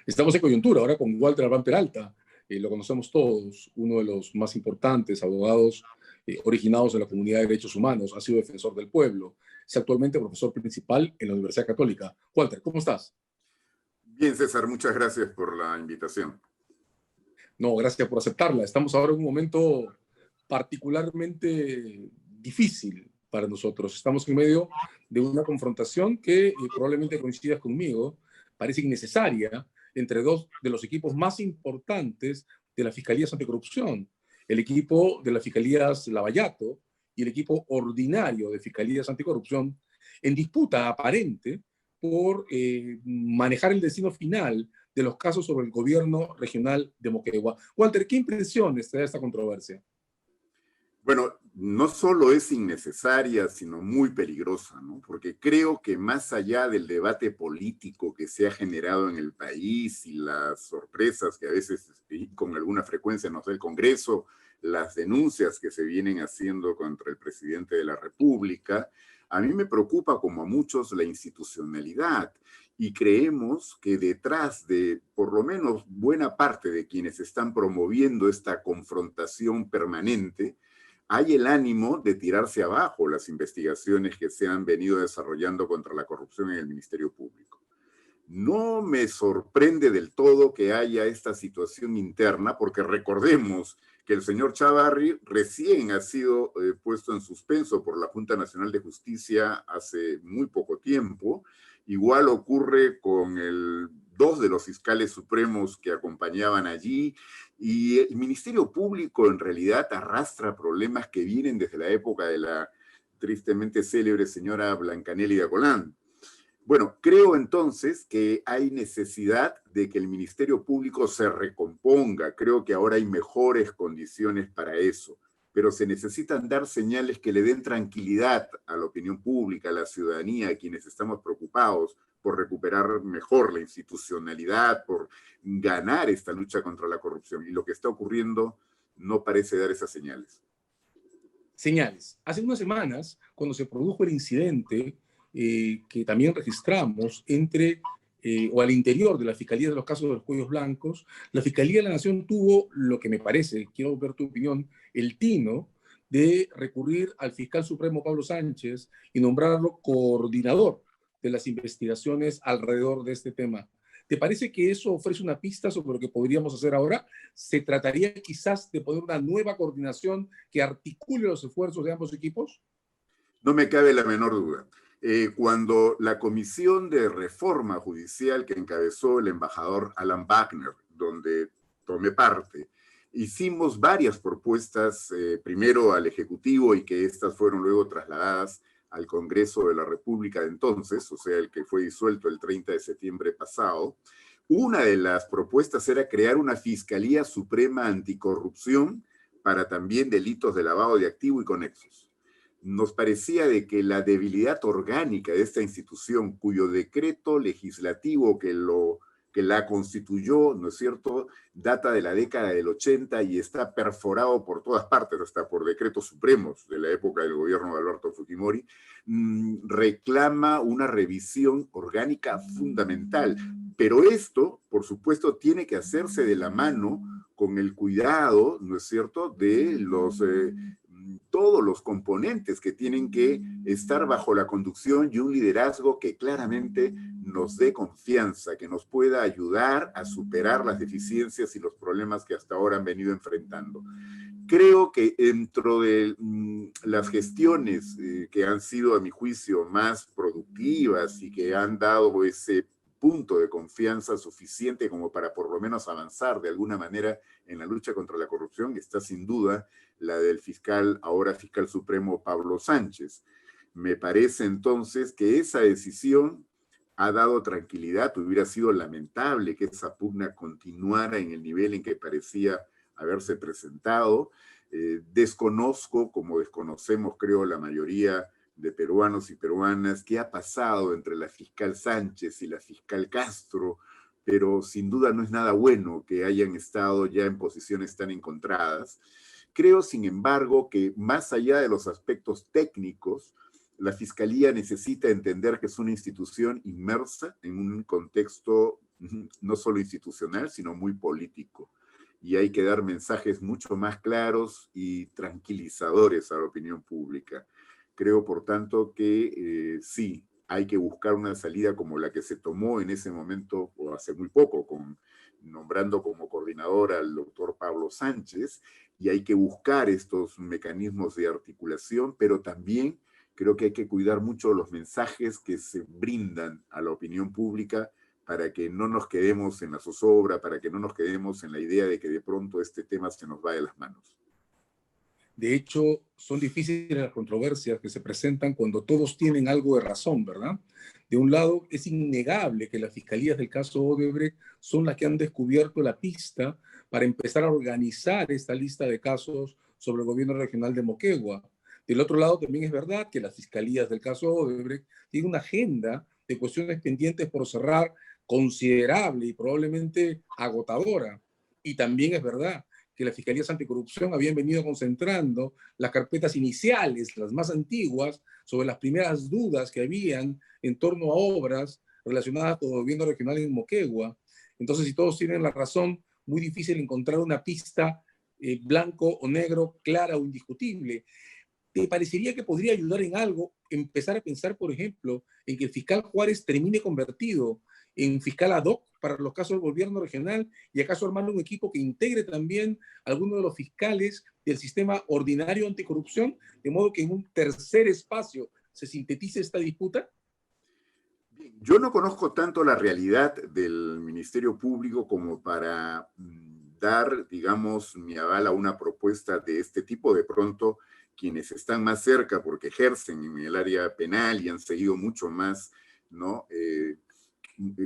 Estamos en coyuntura ahora con Walter Albán Peralta, lo conocemos todos, uno de los más importantes abogados originados de la comunidad de derechos humanos, ha sido defensor del pueblo, es actualmente profesor principal en la Universidad Católica. Walter, ¿cómo estás? Bien, César, muchas gracias por la invitación. No, gracias por aceptarla. Estamos ahora en un momento particularmente difícil para nosotros. Estamos en medio de una confrontación que probablemente coincidas conmigo, parece innecesaria entre dos de los equipos más importantes de las Fiscalías Anticorrupción, el equipo de las Fiscalías Lavallato y el equipo ordinario de Fiscalías Anticorrupción, en disputa aparente por manejar el destino final de los casos sobre el gobierno regional de Moquegua. Walter, ¿qué impresiones te da esta controversia? Bueno, no solo es innecesaria, sino muy peligrosa, ¿no? Porque creo que más allá del debate político que se ha generado en el país y las sorpresas que a veces y con alguna frecuencia nos da el Congreso, las denuncias que se vienen haciendo contra el presidente de la República, a mí me preocupa, como a muchos, la institucionalidad. Y creemos que detrás de, por lo menos, buena parte de quienes están promoviendo esta confrontación permanente, hay el ánimo de tirarse abajo las investigaciones que se han venido desarrollando contra la corrupción en el Ministerio Público. No me sorprende del todo que haya esta situación interna, porque recordemos que el señor Chávarri recién ha sido puesto en suspenso por la Junta Nacional de Justicia hace muy poco tiempo. Igual ocurre con dos de los fiscales supremos que acompañaban allí, y el Ministerio Público en realidad arrastra problemas que vienen desde la época de la tristemente célebre señora Blancanelli de Acolán. Bueno, creo entonces que hay necesidad de que el Ministerio Público se recomponga. Creo que ahora hay mejores condiciones para eso, pero se necesitan dar señales que le den tranquilidad a la opinión pública, a la ciudadanía, a quienes estamos preocupados por recuperar mejor la institucionalidad, por ganar esta lucha contra la corrupción. Y lo que está ocurriendo no parece dar esas señales. Señales. Hace unas semanas, cuando se produjo el incidente que también registramos o al interior de la Fiscalía de los casos de los cuellos blancos, la Fiscalía de la Nación tuvo lo que me parece, quiero ver tu opinión, el tino de recurrir al fiscal supremo Pablo Sánchez y nombrarlo coordinador de las investigaciones alrededor de este tema. ¿Te parece que eso ofrece una pista sobre lo que podríamos hacer ahora? ¿Se trataría quizás de poner una nueva coordinación que articule los esfuerzos de ambos equipos? No me cabe la menor duda. Cuando la Comisión de Reforma Judicial que encabezó el embajador Alan Wagner, donde tomé parte, hicimos varias propuestas, primero al Ejecutivo, y que estas fueron luego trasladadas al Congreso de la República de entonces, o sea, el que fue disuelto el 30 de septiembre pasado. Una de las propuestas era crear una Fiscalía Suprema Anticorrupción para también delitos de lavado de activo y conexos. Nos parecía de que la debilidad orgánica de esta institución, cuyo decreto legislativo que la constituyó, ¿no es cierto?, data de la década del 80 y está perforado por todas partes, hasta por decretos supremos de la época del gobierno de Alberto Fujimori, reclama una revisión orgánica fundamental. Pero esto, por supuesto, tiene que hacerse de la mano con el cuidado, ¿no es cierto?, de todos los componentes que tienen que estar bajo la conducción y un liderazgo que claramente nos dé confianza, que nos pueda ayudar a superar las deficiencias y los problemas que hasta ahora han venido enfrentando. Creo que dentro de las gestiones que han sido, a mi juicio, más productivas y que han dado ese punto de confianza suficiente como para por lo menos avanzar de alguna manera en la lucha contra la corrupción, está sin duda la del ahora fiscal supremo Pablo Sánchez. Me parece entonces que esa decisión ha dado tranquilidad. Hubiera sido lamentable que esa pugna continuara en el nivel en que parecía haberse presentado. Desconozco, como desconocemos creo la mayoría de peruanos y peruanas, qué ha pasado entre la fiscal Sánchez y la fiscal Castro, pero sin duda no es nada bueno que hayan estado ya en posiciones tan encontradas. Creo, sin embargo, que más allá de los aspectos técnicos, la Fiscalía necesita entender que es una institución inmersa en un contexto no solo institucional, sino muy político. Y hay que dar mensajes mucho más claros y tranquilizadores a la opinión pública. Creo, por tanto, que sí, hay que buscar una salida como la que se tomó en ese momento, o hace muy poco, nombrando como coordinador al doctor Pablo Sánchez, y hay que buscar estos mecanismos de articulación, pero también creo que hay que cuidar mucho los mensajes que se brindan a la opinión pública para que no nos quedemos en la zozobra, para que no nos quedemos en la idea de que de pronto este tema se nos va de las manos. De hecho, son difíciles las controversias que se presentan cuando todos tienen algo de razón, ¿verdad? De un lado, es innegable que las fiscalías del caso Odebrecht son las que han descubierto la pista para empezar a organizar esta lista de casos sobre el gobierno regional de Moquegua. Del otro lado, también es verdad que las fiscalías del caso Odebrecht tienen una agenda de cuestiones pendientes por cerrar considerable y probablemente agotadora. Y también es verdad que las fiscalías anticorrupción habían venido concentrando las carpetas iniciales, las más antiguas, sobre las primeras dudas que habían en torno a obras relacionadas con el gobierno regional en Moquegua. Entonces, si todos tienen la razón, muy difícil encontrar una pista blanco o negro, clara o indiscutible. ¿Te parecería que podría ayudar en algo empezar a pensar, por ejemplo, en que el fiscal Juárez termine convertido en fiscal ad hoc para los casos del gobierno regional y acaso armar un equipo que integre también a algunos de los fiscales del sistema ordinario anticorrupción, de modo que en un tercer espacio se sintetice esta disputa? Yo no conozco tanto la realidad del Ministerio Público como para dar, digamos, mi aval a una propuesta de este tipo. De pronto, quienes están más cerca porque ejercen en el área penal y han seguido mucho más, ¿no?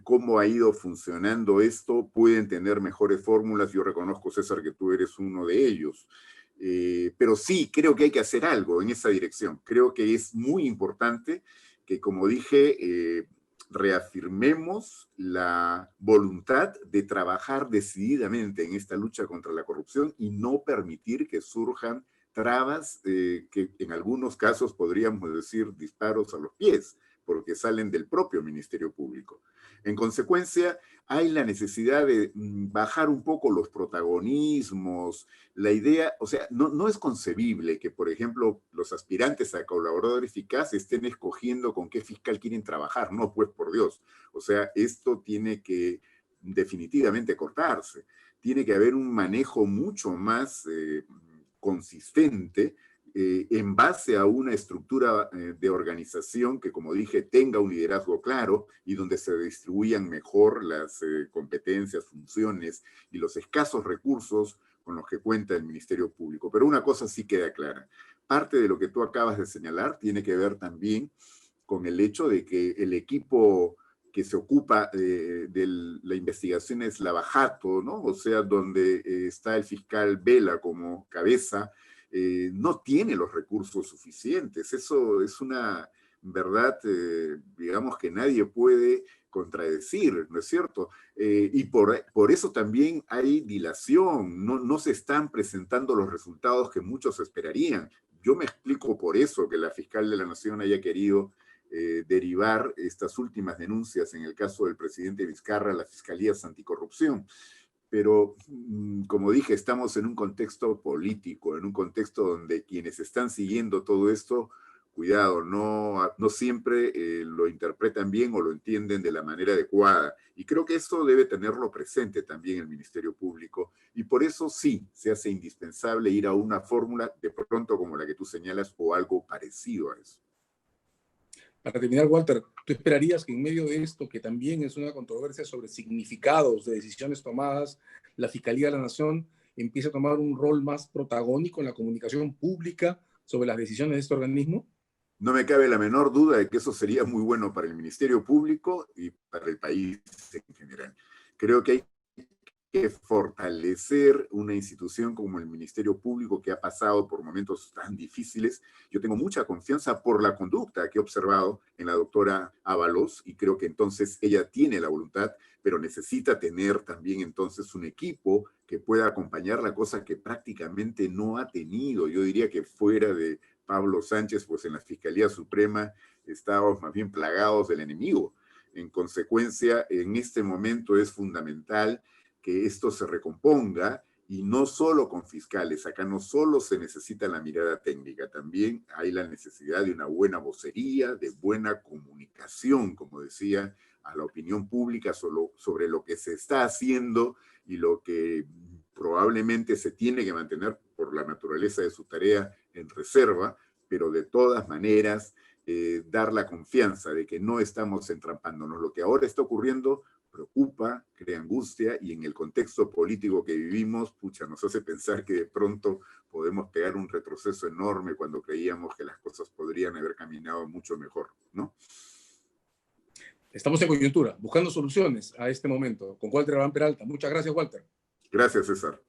Cómo ha ido funcionando esto, pueden tener mejores fórmulas. Yo reconozco, César, que tú eres uno de ellos. Pero sí, creo que hay que hacer algo en esa dirección. Creo que es muy importante que, como dije, reafirmemos la voluntad de trabajar decididamente en esta lucha contra la corrupción y no permitir que surjan trabas que en algunos casos podríamos decir disparos a los pies, porque salen del propio Ministerio Público. En consecuencia, hay la necesidad de bajar un poco los protagonismos, la idea, o sea, no es concebible que, por ejemplo, los aspirantes a colaborador eficaz estén escogiendo con qué fiscal quieren trabajar. No, pues por Dios. O sea, esto tiene que definitivamente cortarse. Tiene que haber un manejo mucho más consistente en base a una estructura de organización que, como dije, tenga un liderazgo claro y donde se distribuyan mejor las competencias, funciones y los escasos recursos con los que cuenta el Ministerio Público. Pero una cosa sí queda clara. Parte de lo que tú acabas de señalar tiene que ver también con el hecho de que el equipo que se ocupa de la investigación es Lavajato, ¿no? O sea, donde está el fiscal Vela como cabeza, no tiene los recursos suficientes. Eso es una verdad, digamos, que nadie puede contradecir, ¿no es cierto? Y por eso también hay dilación, no se están presentando los resultados que muchos esperarían. Yo me explico por eso que la fiscal de la Nación haya querido derivar estas últimas denuncias en el caso del presidente Vizcarra a las fiscalías anticorrupción. Pero, como dije, estamos en un contexto político, en un contexto donde quienes están siguiendo todo esto, cuidado, no siempre lo interpretan bien o lo entienden de la manera adecuada. Y creo que eso debe tenerlo presente también el Ministerio Público. Y por eso sí, se hace indispensable ir a una fórmula de pronto como la que tú señalas o algo parecido a eso. Para terminar, Walter, ¿tú esperarías que en medio de esto, que también es una controversia sobre significados de decisiones tomadas, la Fiscalía de la Nación empiece a tomar un rol más protagónico en la comunicación pública sobre las decisiones de este organismo? No me cabe la menor duda de que eso sería muy bueno para el Ministerio Público y para el país en general. Creo que hay que fortalecer una institución como el Ministerio Público que ha pasado por momentos tan difíciles. Yo tengo mucha confianza por la conducta que he observado en la doctora Ábalos y creo que entonces ella tiene la voluntad, pero necesita tener también entonces un equipo que pueda acompañar la cosa que prácticamente no ha tenido. Yo diría que fuera de Pablo Sánchez, pues en la Fiscalía Suprema estábamos más bien plagados del enemigo. En consecuencia, en este momento es fundamental que esto se recomponga, y no solo con fiscales. Acá no solo se necesita la mirada técnica, también hay la necesidad de una buena vocería, de buena comunicación, como decía, a la opinión pública sobre lo que se está haciendo y lo que probablemente se tiene que mantener por la naturaleza de su tarea en reserva, pero de todas maneras dar la confianza de que no estamos entrampándonos. Lo que ahora está ocurriendo preocupa, crea angustia, y en el contexto político que vivimos, pucha, nos hace pensar que de pronto podemos pegar un retroceso enorme cuando creíamos que las cosas podrían haber caminado mucho mejor, ¿no? Estamos en coyuntura, buscando soluciones a este momento. Con Walter Abraham Peralta. Muchas gracias, Walter. Gracias, César.